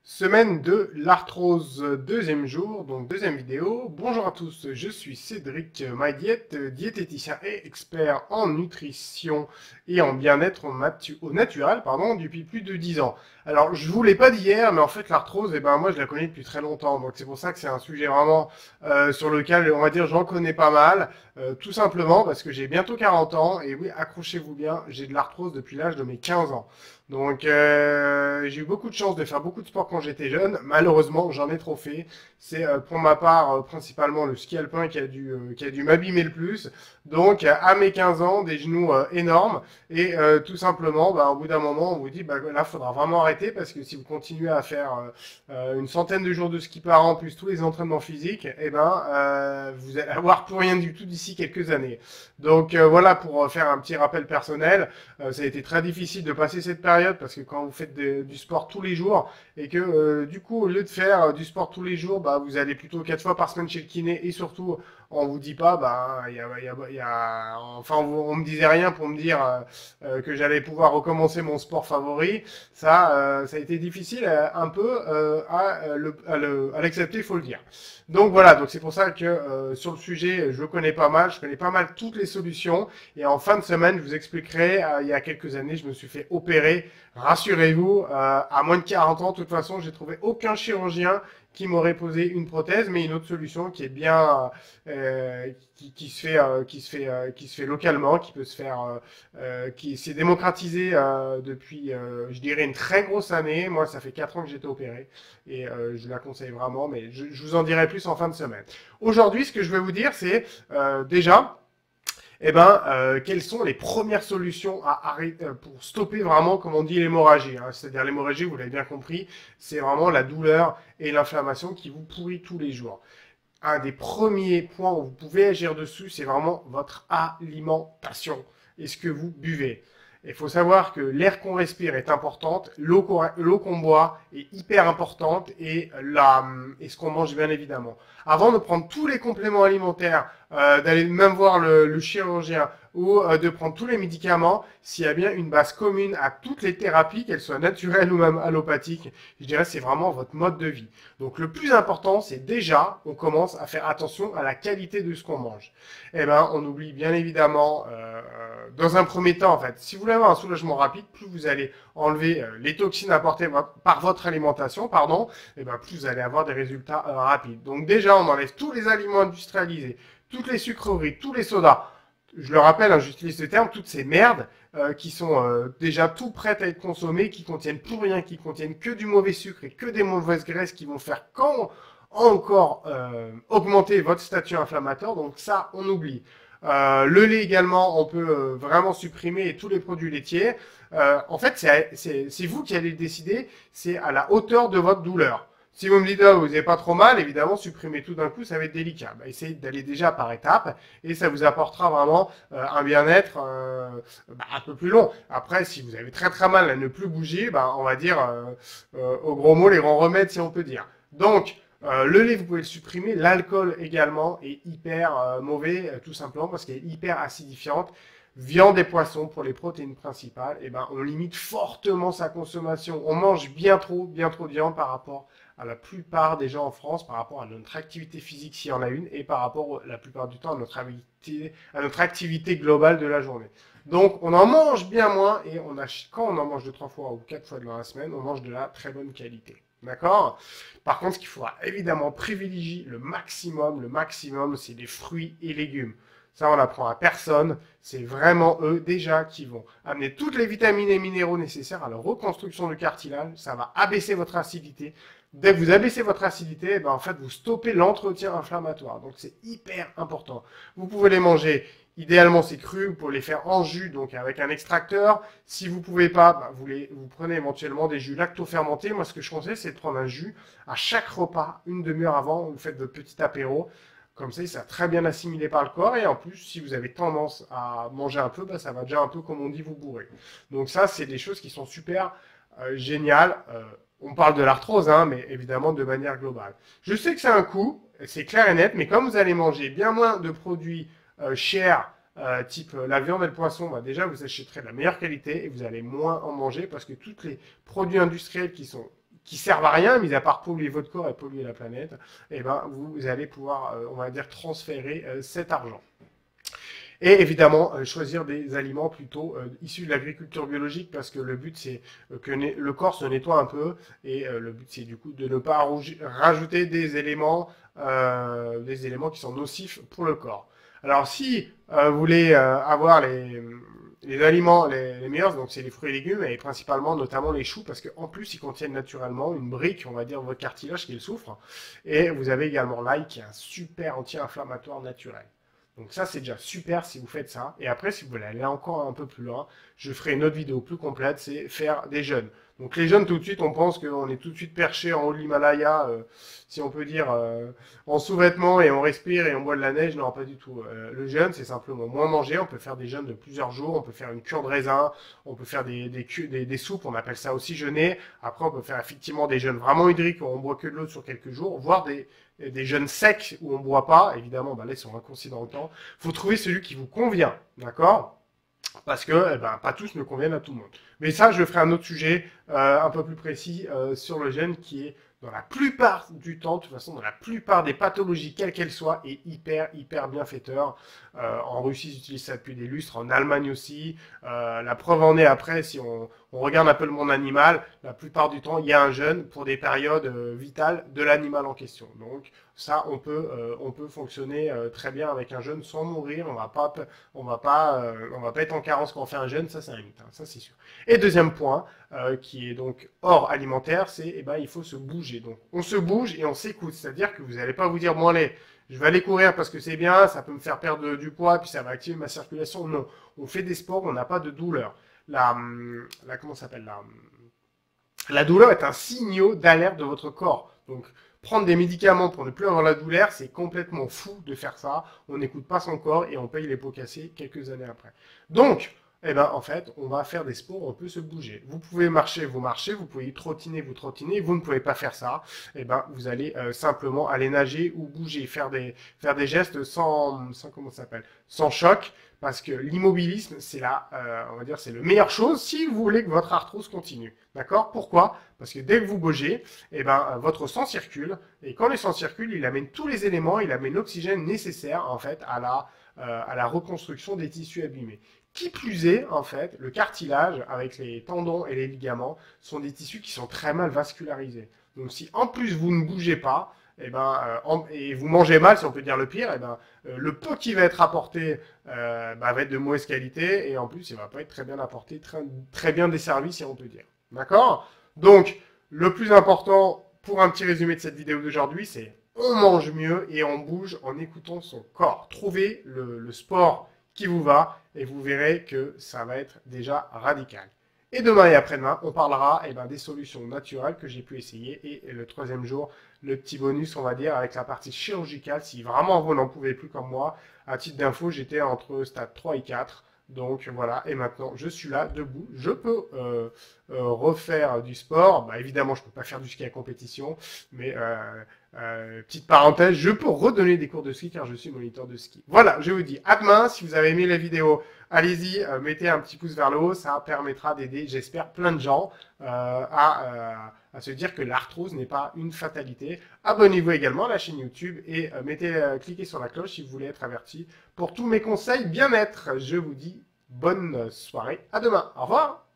Semaine de l'arthrose, deuxième jour, donc deuxième vidéo. Bonjour à tous, je suis Cédric MyDiète, diététicien et expert en nutrition et en bien-être au naturel, depuis plus de 10 ans. Alors, je vous l'ai pas dit hier, mais en fait, l'arthrose, moi, je la connais depuis très longtemps. Donc, c'est pour ça que c'est un sujet vraiment sur lequel, on va dire, j'en connais pas mal. Tout simplement parce que j'ai bientôt 40 ans. Et oui, accrochez-vous bien, j'ai de l'arthrose depuis l'âge de mes 15 ans. Donc, j'ai eu beaucoup de chance de faire beaucoup de sport quand j'étais jeune. Malheureusement, j'en ai trop fait. C'est pour ma part principalement le ski alpin qui a dû m'abîmer le plus. Donc, à mes 15 ans, des genoux énormes. Et tout simplement, au bout d'un moment, on vous dit, là, faudra vraiment arrêter parce que si vous continuez à faire une centaine de jours de ski par an, plus tous les entraînements physiques, vous allez avoir plus rien du tout d'ici quelques années. Donc, voilà, pour faire un petit rappel personnel, ça a été très difficile de passer cette période parce que quand vous faites du sport tous les jours et que du coup au lieu de faire du sport tous les jours, vous allez plutôt 4 fois par semaine chez le kiné et surtout on vous dit pas, enfin on me disait rien pour me dire que j'allais pouvoir recommencer mon sport favori. Ça a été difficile un peu à l'accepter, il faut le dire. Donc voilà, donc c'est pour ça que sur le sujet, je connais pas mal toutes les solutions. Et en fin de semaine, je vous expliquerai, il y a quelques années, je me suis fait opérer. Rassurez-vous, à moins de 40 ans, de toute façon, j'ai trouvé aucun chirurgien qui m'aurait posé une prothèse, mais une autre solution qui est bien, qui se fait localement, qui peut se faire, qui s'est démocratisé depuis, je dirais, une très grosse année. Moi, ça fait 4 ans que j'ai été opéré et je la conseille vraiment, mais je vous en dirai plus en fin de semaine. Aujourd'hui, ce que je vais vous dire, c'est déjà quelles sont les premières solutions à arrêter pour stopper vraiment, comme on dit, l'hémorragie, hein. C'est-à-dire l'hémorragie, vous l'avez bien compris, c'est vraiment la douleur et l'inflammation qui vous pourrit tous les jours. Un des premiers points où vous pouvez agir dessus, c'est vraiment votre alimentation et ce que vous buvez. Il faut savoir que l'air qu'on respire est importante, l'eau qu'on boit est hyper importante et ce qu'on mange bien évidemment. Avant de prendre tous les compléments alimentaires, d'aller même voir le chirurgien ou de prendre tous les médicaments, s'il y a bien une base commune à toutes les thérapies, qu'elles soient naturelles ou même allopathiques, je dirais c'est vraiment votre mode de vie. Donc le plus important, c'est déjà, on commence à faire attention à la qualité de ce qu'on mange. On oublie bien évidemment, dans un premier temps en fait, si vous voulez avoir un soulagement rapide, plus vous allez enlever les toxines apportées par votre alimentation, plus vous allez avoir des résultats rapides. Donc déjà, on enlève tous les aliments industrialisés, toutes les sucreries, tous les sodas. Je le rappelle, hein, j'utilise ce terme, toutes ces merdes qui sont déjà tout prêtes à être consommées, qui contiennent plus rien, qui contiennent que du mauvais sucre et que des mauvaises graisses qui vont faire encore augmenter votre statut inflammatoire. Donc ça, on oublie. Le lait également, on peut vraiment supprimer et tous les produits laitiers. En fait, c'est vous qui allez décider, c'est à la hauteur de votre douleur. Si vous me dites, vous n'avez pas trop mal, évidemment, supprimer tout d'un coup, ça va être délicat. Essayez d'aller déjà par étapes et ça vous apportera vraiment un bien-être un peu plus long. Après, si vous avez très très mal à ne plus bouger, on va dire, au gros mot, les grands remèdes, si on peut dire. Donc, le lait, vous pouvez le supprimer. L'alcool également est hyper mauvais, tout simplement parce qu'il est hyper acidifiante. Viande et poissons pour les protéines principales, on limite fortement sa consommation. On mange bien trop de viande par rapport à la plupart des gens en France, par rapport à notre activité physique s'il y en a une, et par rapport la plupart du temps à notre activité globale de la journée. Donc on en mange bien moins et quand on en mange 2, 3 fois ou 4 fois dans la semaine, on mange de la très bonne qualité. D'accord? Par contre, ce qu'il faudra évidemment privilégier le maximum, c'est les fruits et légumes. Ça, on l'apprend à personne. C'est vraiment eux, déjà, qui vont amener toutes les vitamines et minéraux nécessaires à la reconstruction du cartilage. Ça va abaisser votre acidité. Dès que vous abaissez votre acidité, en fait, vous stoppez l'entretien inflammatoire. Donc, c'est hyper important. Vous pouvez les manger. Idéalement, c'est cru. Vous pouvez les faire en jus, donc avec un extracteur. Si vous pouvez pas, vous prenez éventuellement des jus lacto-fermentés. Moi, ce que je conseille, c'est de prendre un jus à chaque repas, une demi-heure avant. Vous faites votre petit apéro. Comme ça, c'est très bien assimilé par le corps. Et en plus, si vous avez tendance à manger un peu, ça va déjà un peu, comme on dit, vous bourrer. Donc ça, c'est des choses qui sont super géniales. On parle de l'arthrose, hein, mais évidemment de manière globale. Je sais que c'est un coût, c'est clair et net, mais comme vous allez manger bien moins de produits chers, type la viande et le poisson, déjà vous achèterez de la meilleure qualité et vous allez moins en manger parce que tous les produits industriels qui sont qui servent à rien, mis à part polluer votre corps et polluer la planète, et ben, vous allez pouvoir, on va dire, transférer cet argent. Et évidemment, choisir des aliments plutôt issus de l'agriculture biologique parce que le but c'est que le corps se nettoie un peu et le but c'est du coup de ne pas rajouter des éléments qui sont nocifs pour le corps. Alors si vous voulez avoir les aliments les meilleurs, donc c'est les fruits et légumes et principalement notamment les choux parce qu'en plus ils contiennent naturellement une brique, on va dire votre cartilage qui est le soufre. Et vous avez également l'ail qui est un super anti-inflammatoire naturel. Donc ça, c'est déjà super si vous faites ça. Et après, si vous voulez aller encore un peu plus loin, je ferai une autre vidéo plus complète, c'est faire des jeûnes. Donc les jeûnes, tout de suite, on pense qu'on est tout de suite perché en haut de l'Himalaya, si on peut dire, en sous-vêtements et on respire et on boit de la neige. Non, pas du tout. Le jeûne, c'est simplement moins manger. On peut faire des jeûnes de plusieurs jours. On peut faire une cure de raisin. On peut faire des soupes. On appelle ça aussi jeûner. Après, on peut faire effectivement des jeûnes vraiment hydriques où on boit que de l'eau sur quelques jours, voire des jeûnes secs où on ne boit pas. Évidemment, là, ils sont raccourcis dans le temps. Il faut trouver celui qui vous convient. D'accord ? Parce que pas tous ne conviennent à tout le monde. Mais ça, je ferai un autre sujet un peu plus précis sur le jeûne qui est, dans la plupart du temps, de toute façon, dans la plupart des pathologies, quelles qu'elles soient, est hyper bienfaiteur. En Russie, ils utilisent ça depuis des lustres, en Allemagne aussi. La preuve en est après, si on regarde un peu le monde animal, la plupart du temps, il y a un jeûne pour des périodes vitales de l'animal en question. Donc ça, on peut fonctionner très bien avec un jeûne sans mourir. On va pas être en carence quand on fait un jeûne. Ça, c'est un mythe, hein, ça c'est sûr. Et deuxième point, qui est donc hors alimentaire, c'est il faut se bouger. Donc on se bouge et on s'écoute. C'est-à-dire que vous n'allez pas vous dire bon allez, je vais aller courir parce que c'est bien, ça peut me faire perdre du poids, puis ça va activer ma circulation. Non, on fait des sports, on n'a pas de douleur. Comment s'appelle la douleur est un signal d'alerte de votre corps. Donc, prendre des médicaments pour ne plus avoir la douleur, c'est complètement fou de faire ça. On n'écoute pas son corps et on paye les pots cassés quelques années après. Donc, en fait, on va faire des sports, on peut se bouger. Vous pouvez marcher, vous marchez, vous pouvez trottiner, vous trottiner. Vous ne pouvez pas faire ça. Vous allez simplement aller nager ou bouger, faire des gestes sans choc, parce que l'immobilisme, on va dire, c'est le meilleure chose si vous voulez que votre arthrose continue. D'accord? Pourquoi? Parce que dès que vous bougez, votre sang circule, et quand le sang circule, il amène tous les éléments, il amène l'oxygène nécessaire, en fait, à la reconstruction des tissus abîmés. Qui plus est, en fait, le cartilage avec les tendons et les ligaments sont des tissus qui sont très mal vascularisés. Donc si en plus vous ne bougez pas, et vous mangez mal, si on peut dire le pire, le peu qui va être apporté va être de mauvaise qualité et en plus il va pas être très bien apporté, très bien desservi si on peut dire. D'accord? Donc le plus important pour un petit résumé de cette vidéo d'aujourd'hui, c'est on mange mieux et on bouge en écoutant son corps. Trouvez le sport qui vous va et vous verrez que ça va être déjà radical. Et demain et après-demain, on parlera des solutions naturelles que j'ai pu essayer. Et le troisième jour, le petit bonus, on va dire, avec la partie chirurgicale. Si vraiment vous n'en pouvez plus comme moi, à titre d'info, j'étais entre stade 3 et 4. Donc voilà, et maintenant je suis là, debout. Je peux refaire du sport. Évidemment, je ne peux pas faire du ski à compétition, mais petite parenthèse, je peux redonner des cours de ski car je suis moniteur de ski. Voilà, je vous dis à demain. Si vous avez aimé la vidéo, allez-y, mettez un petit pouce vers le haut. Ça permettra d'aider, j'espère, plein de gens à se dire que l'arthrose n'est pas une fatalité. Abonnez-vous également à la chaîne YouTube et cliquez sur la cloche si vous voulez être averti pour tous mes conseils bien-être. Je vous dis bonne soirée. À demain. Au revoir.